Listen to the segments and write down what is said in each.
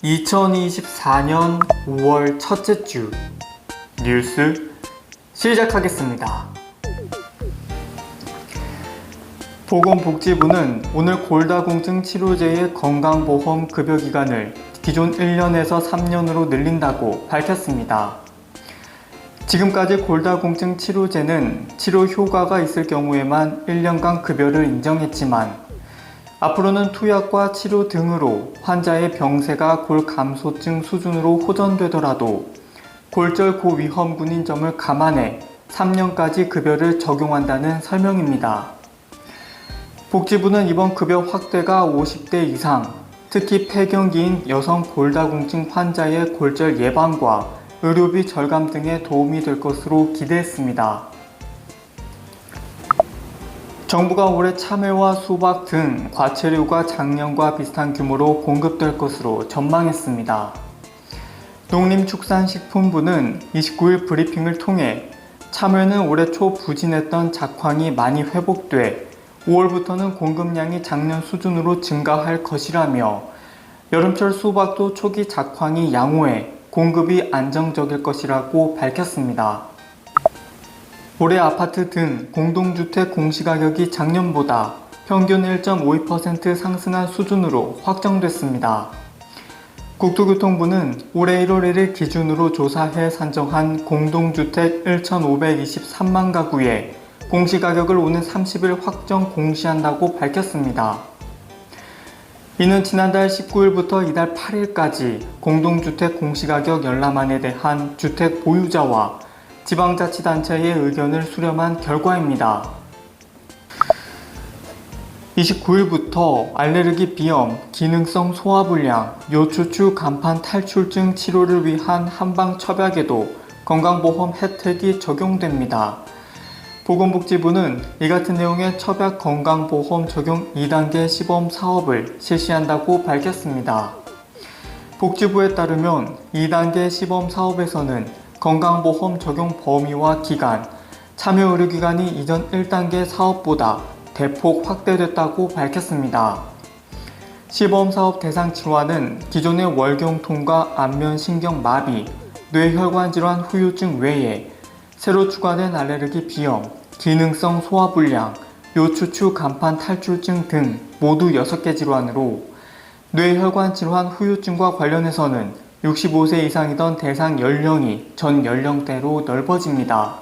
(2024년 5월) 첫째 주 뉴스 시작하겠습니다. 보건복지부는 오늘 골다공증 치료제의 건강보험 급여기간을 기존 1년에서 3년으로 늘린다고 밝혔습니다. 지금까지 골다공증 치료제는 치료 효과가 있을 경우에만 1년간 급여를 인정했지만 앞으로는 투약과 치료 등으로 환자의 병세가 골감소증 수준으로 호전되더라도 골절 고위험군인 점을 감안해 3년까지 급여를 적용한다는 설명입니다. 복지부는 이번 급여 확대가 50대 이상, 특히 폐경기인 여성 골다공증 환자의 골절 예방과 의료비 절감 등에 도움이 될 것으로 기대했습니다. 정부가 올해 참외와 수박 등 과채류가 작년과 비슷한 규모로 공급될 것으로 전망했습니다. 농림축산식품부는 29일 브리핑을 통해 참외는 올해 초 부진했던 작황이 많이 회복돼 5월부터는 공급량이 작년 수준으로 증가할 것이라며 여름철 수박도 초기 작황이 양호해 공급이 안정적일 것이라고 밝혔습니다. 올해 아파트 등 공동주택 공시가격이 작년보다 평균 1.52% 상승한 수준으로 확정됐습니다. 국토교통부는 올해 1월 1일 기준으로 조사해 산정한 공동주택 1,523만 가구의 공시가격을 오는 30일 확정 공시한다고 밝혔습니다. 이는 지난달 19일부터 이달 8일까지 공동주택 공시가격 열람안에 대한 주택 보유자와 지방자치단체의 의견을 수렴한 결과입니다. 29일부터 알레르기 비염, 기능성 소화불량, 요추추 간판 탈출증 치료를 위한 한방첩약에도 건강보험 혜택이 적용됩니다. 보건복지부는 이 같은 내용의 첩약 건강보험 적용 2단계 시범 사업을 실시한다고 밝혔습니다. 복지부에 따르면 2단계 시범 사업에서는 건강보험 적용 범위와 기간, 참여 의료기관이 이전 1단계 사업보다 대폭 확대됐다고 밝혔습니다. 시범사업 대상 질환은 기존의 월경통과 안면신경마비, 뇌혈관 질환 후유증 외에 새로 추가된 알레르기 비염, 기능성 소화불량, 요추추 간판 탈출증 등 모두 6개 질환으로 뇌혈관 질환 후유증과 관련해서는 65세 이상이던 대상 연령이 전 연령대로 넓어집니다.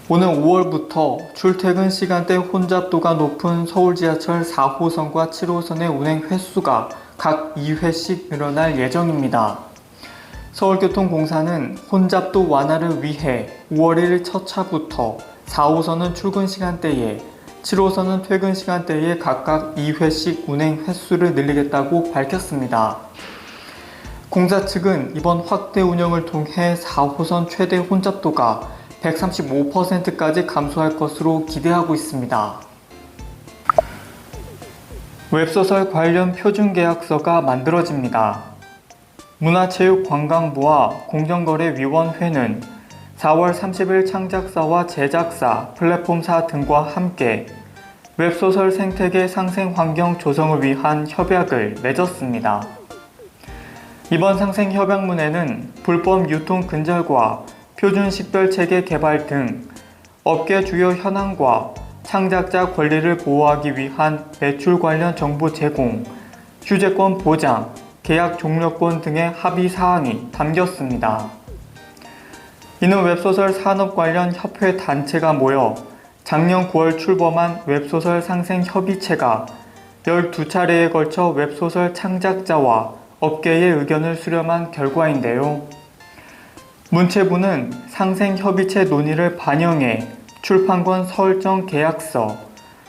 오늘 5월부터 출퇴근 시간대 혼잡도가 높은 서울 지하철 4호선과 7호선의 운행 횟수가 각 2회씩 늘어날 예정입니다. 서울교통공사는 혼잡도 완화를 위해 5월 1일 첫 차부터 4호선은 출근 시간대에 7호선은 퇴근 시간대에 각각 2회씩 운행 횟수를 늘리겠다고 밝혔습니다. 공사 측은 이번 확대 운영을 통해 4호선 최대 혼잡도가 135%까지 감소할 것으로 기대하고 있습니다. 웹소설 관련 표준계약서가 만들어집니다. 문화체육관광부와 공정거래위원회는 4월 30일 창작사와 제작사, 플랫폼사 등과 함께 웹소설 생태계 상생 환경 조성을 위한 협약을 맺었습니다. 이번 상생 협약문에는 불법 유통 근절과 표준 식별체계 개발 등 업계 주요 현황과 창작자 권리를 보호하기 위한 매출 관련 정보 제공, 휴재권 보장, 계약 종료권 등의 합의 사항이 담겼습니다. 이는 웹소설 산업 관련 협회 단체가 모여 작년 9월 출범한 웹소설 상생 협의체가 12차례에 걸쳐 웹소설 창작자와 업계의 의견을 수렴한 결과인데요. 문체부는 상생협의체 논의를 반영해 출판권 설정 계약서,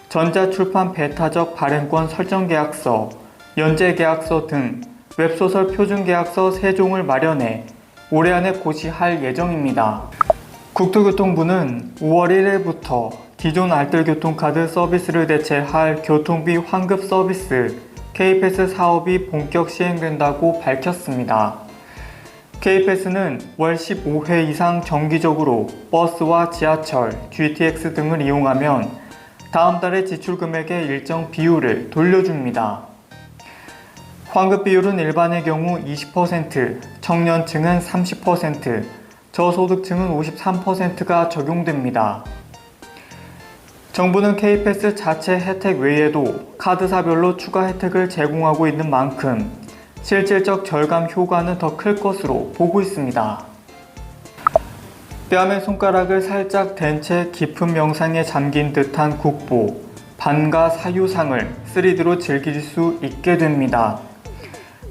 전자출판 배타적 발행권 설정 계약서, 연재 계약서 등 웹소설 표준 계약서 3종을 마련해 올해 안에 고시할 예정입니다. 국토교통부는 5월 1일부터 기존 알뜰교통카드 서비스를 대체할 교통비 환급 서비스 K패스 사업이 본격 시행된다고 밝혔습니다. K패스는 월 15회 이상 정기적으로 버스와 지하철, GTX 등을 이용하면 다음 달의 지출 금액의 일정 비율을 돌려줍니다. 환급 비율은 일반의 경우 20%, 청년층은 30%, 저소득층은 53%가 적용됩니다. 정부는 K패스 자체 혜택 외에도 카드사별로 추가 혜택을 제공하고 있는 만큼 실질적 절감 효과는 더 클 것으로 보고 있습니다. 뺨에 손가락을 살짝 댄 채 깊은 명상에 잠긴 듯한 국보, 반가 사유상을 3D로 즐길 수 있게 됩니다.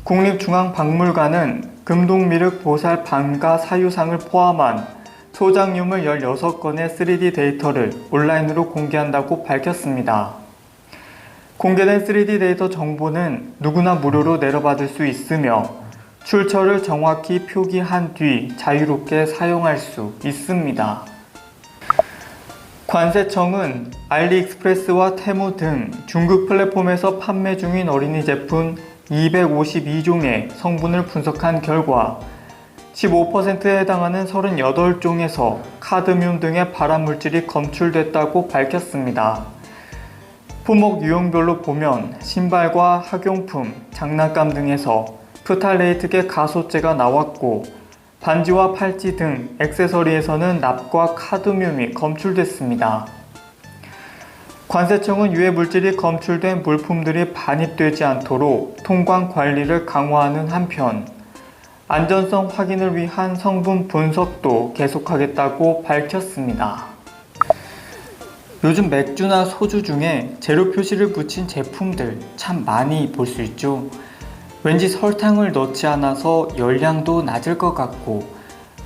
국립중앙박물관은 금동미륵 보살 반가 사유상을 포함한 소장유물 16건의 3D 데이터를 온라인으로 공개한다고 밝혔습니다. 공개된 3D 데이터 정보는 누구나 무료로 내려받을 수 있으며 출처를 정확히 표기한 뒤 자유롭게 사용할 수 있습니다. 관세청은 알리익스프레스와 테무 등 중국 플랫폼에서 판매 중인 어린이 제품 252종의 성분을 분석한 결과 15%에 해당하는 38종에서 카드뮴 등의 발암물질이 검출됐다고 밝혔습니다. 품목 유형별로 보면 신발과 학용품, 장난감 등에서 프탈레이트계 가소제가 나왔고 반지와 팔찌 등 액세서리에서는 납과 카드뮴이 검출됐습니다. 관세청은 유해 물질이 검출된 물품들이 반입되지 않도록 통관 관리를 강화하는 한편 안전성 확인을 위한 성분 분석도 계속하겠다고 밝혔습니다. 요즘 맥주나 소주 중에 재료 표시를 붙인 제품들 참 많이 볼 수 있죠. 왠지 설탕을 넣지 않아서 열량도 낮을 것 같고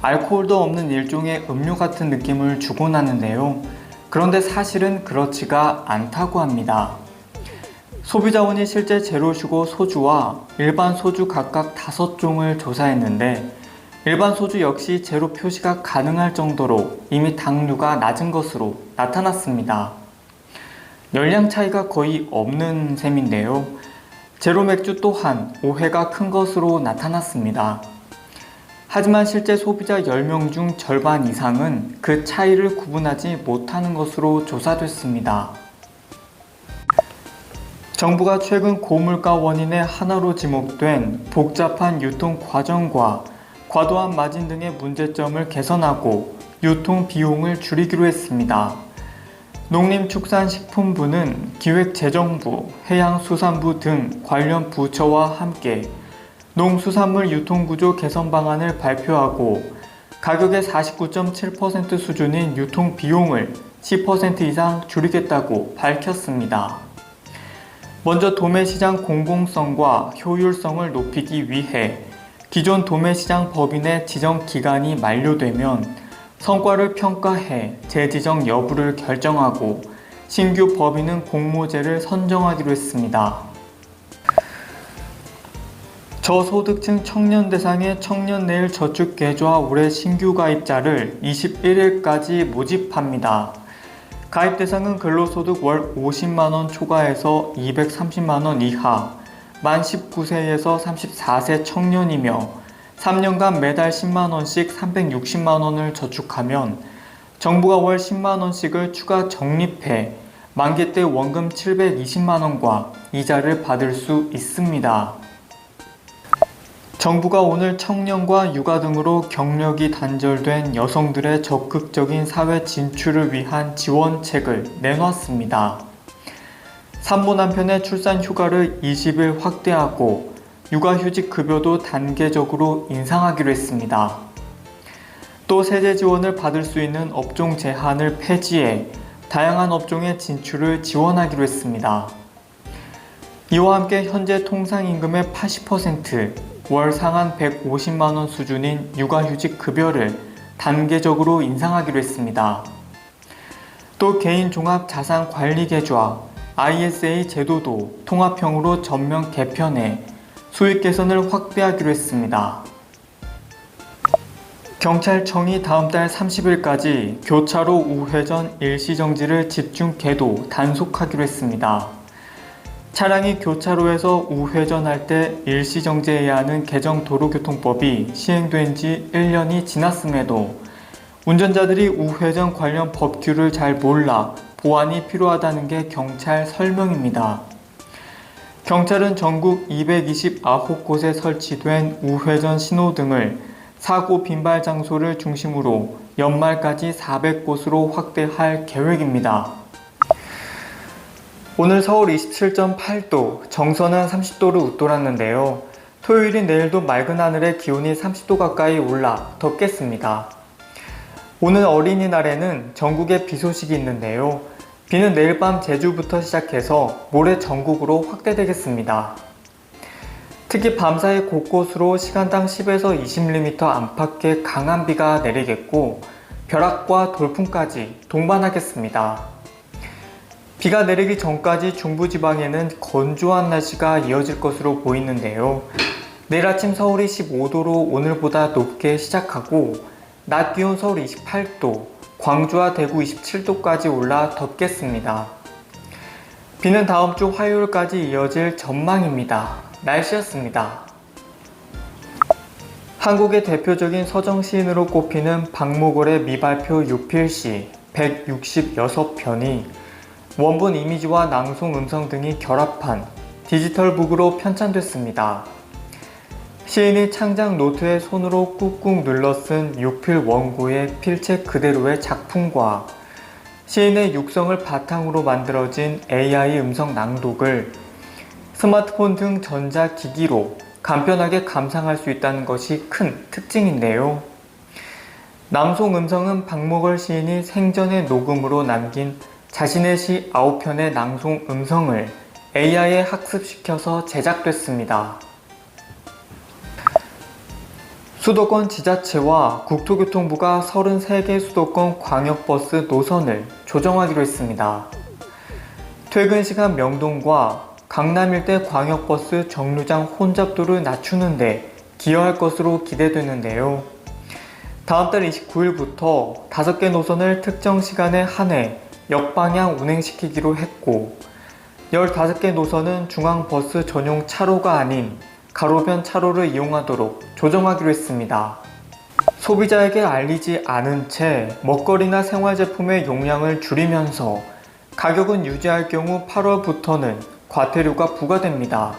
알코올도 없는 일종의 음료 같은 느낌을 주곤 하는데요. 그런데 사실은 그렇지가 않다고 합니다. 소비자원이 실제 제로슈거 소주와 일반 소주 각각 5종을 조사했는데 일반 소주 역시 제로 표시가 가능할 정도로 이미 당류가 낮은 것으로 나타났습니다. 열량 차이가 거의 없는 셈인데요. 제로 맥주 또한 오해가 큰 것으로 나타났습니다. 하지만 실제 소비자 10명 중 절반 이상은 그 차이를 구분하지 못하는 것으로 조사됐습니다. 정부가 최근 고물가 원인의 하나로 지목된 복잡한 유통 과정과 과도한 마진 등의 문제점을 개선하고 유통 비용을 줄이기로 했습니다. 농림축산식품부는 기획재정부, 해양수산부 등 관련 부처와 함께 농수산물 유통구조 개선 방안을 발표하고 가격의 49.7% 수준인 유통 비용을 10% 이상 줄이겠다고 밝혔습니다. 먼저 도매시장 공공성과 효율성을 높이기 위해 기존 도매시장 법인의 지정 기간이 만료되면 성과를 평가해 재지정 여부를 결정하고 신규 법인은 공모제를 선정하기로 했습니다. 저소득층 청년 대상의 청년내일 저축계좌 올해 신규 가입자를 21일까지 모집합니다. 가입 대상은 근로소득 월 50만원 초과해서 230만원 이하, 만 19세에서 34세 청년이며 3년간 매달 10만원씩 360만원을 저축하면 정부가 월 10만원씩을 추가 적립해 만기 때 원금 720만원과 이자를 받을 수 있습니다. 정부가 오늘 청년과 육아 등으로 경력이 단절된 여성들의 적극적인 사회 진출을 위한 지원책을 내놨습니다. 산모 남편의 출산 휴가를 20일 확대하고 육아휴직 급여도 단계적으로 인상하기로 했습니다. 또 세제 지원을 받을 수 있는 업종 제한을 폐지해 다양한 업종의 진출을 지원하기로 했습니다. 이와 함께 현재 통상임금의 80%, 월 상한 150만원 수준인 육아휴직 급여를 단계적으로 인상하기로 했습니다. 또 개인 종합 자산 관리 계좌 ISA 제도도 통합형으로 전면 개편해 수익 개선을 확대하기로 했습니다. 경찰청이 다음 달 30일까지 교차로 우회전 일시정지를 집중 계도 단속하기로 했습니다. 차량이 교차로에서 우회전할 때 일시정지해야 하는 개정 도로교통법이 시행된 지 1년이 지났음에도 운전자들이 우회전 관련 법규를 잘 몰라 보완이 필요하다는 게 경찰 설명입니다. 경찰은 전국 229곳에 설치된 우회전 신호등을 사고 빈발 장소를 중심으로 연말까지 400곳으로 확대할 계획입니다. 오늘 서울 27.8도, 정선은 30도를 웃돌았는데요. 토요일인 내일도 맑은 하늘에 기온이 30도 가까이 올라 덥겠습니다. 오늘 어린이날에는 전국에 비 소식이 있는데요. 비는 내일 밤 제주부터 시작해서 모레 전국으로 확대되겠습니다. 특히 밤사이 곳곳으로 시간당 10에서 20mm 안팎의 강한 비가 내리겠고 벼락과 돌풍까지 동반하겠습니다. 비가 내리기 전까지 중부지방에는 건조한 날씨가 이어질 것으로 보이는데요. 내일 아침 서울이 15도로 오늘보다 높게 시작하고 낮 기온 서울 28도, 광주와 대구 27도까지 올라 덥겠습니다. 비는 다음 주 화요일까지 이어질 전망입니다. 날씨였습니다. 한국의 대표적인 서정 시인으로 꼽히는 박목월의 미발표 유필시 166편이 원본 이미지와 낭송 음성 등이 결합한 디지털북으로 편찬됐습니다. 시인이 창작 노트에 손으로 꾹꾹 눌러 쓴 유필 원고의 필체 그대로의 작품과 시인의 육성을 바탕으로 만들어진 AI 음성 낭독을 스마트폰 등 전자기기로 간편하게 감상할 수 있다는 것이 큰 특징인데요. 낭송 음성은 박목월 시인이 생전의 녹음으로 남긴 자신의 시 9편의 낭송 음성을 AI에 학습시켜서 제작됐습니다. 수도권 지자체와 국토교통부가 33개 수도권 광역버스 노선을 조정하기로 했습니다. 퇴근 시간 명동과 강남 일대 광역버스 정류장 혼잡도를 낮추는데 기여할 것으로 기대되는데요. 다음 달 29일부터 5개 노선을 특정 시간에 한해 역방향 운행시키기로 했고 15개 노선은 중앙버스 전용 차로가 아닌 가로변 차로를 이용하도록 조정하기로 했습니다. 소비자에게 알리지 않은 채 먹거리나 생활제품의 용량을 줄이면서 가격은 유지할 경우 8월부터는 과태료가 부과됩니다.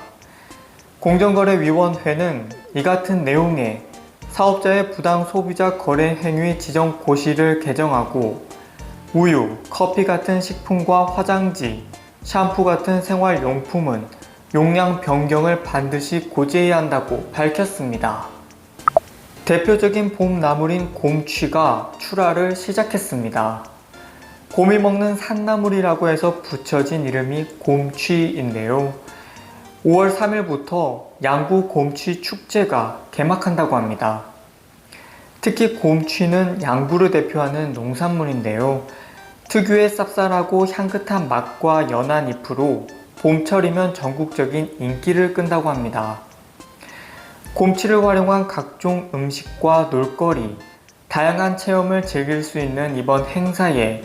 공정거래위원회는 이 같은 내용의 사업자의 부당 소비자 거래 행위 지정 고시를 개정하고 우유, 커피 같은 식품과 화장지, 샴푸 같은 생활용품은 용량 변경을 반드시 고지해야 한다고 밝혔습니다. 대표적인 봄나물인 곰취가 출하를 시작했습니다. 곰이 먹는 산나물이라고 해서 붙여진 이름이 곰취인데요. 5월 3일부터 양구 곰취 축제가 개막한다고 합니다. 특히 곰취는 양구를 대표하는 농산물인데요. 특유의 쌉쌀하고 향긋한 맛과 연한 잎으로 봄철이면 전국적인 인기를 끈다고 합니다. 곰취를 활용한 각종 음식과 놀거리, 다양한 체험을 즐길 수 있는 이번 행사에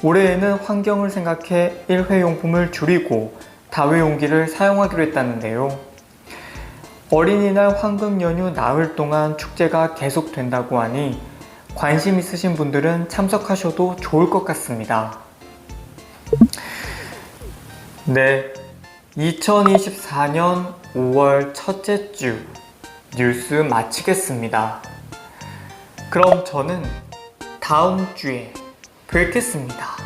올해에는 환경을 생각해 일회용품을 줄이고 다회용기를 사용하기로 했다는데요. 어린이날 황금 연휴 나흘 동안 축제가 계속된다고 하니 관심 있으신 분들은 참석하셔도 좋을 것 같습니다. 네, 2024년 5월 첫째 주 뉴스 마치겠습니다. 그럼 저는 다음 주에 뵙겠습니다.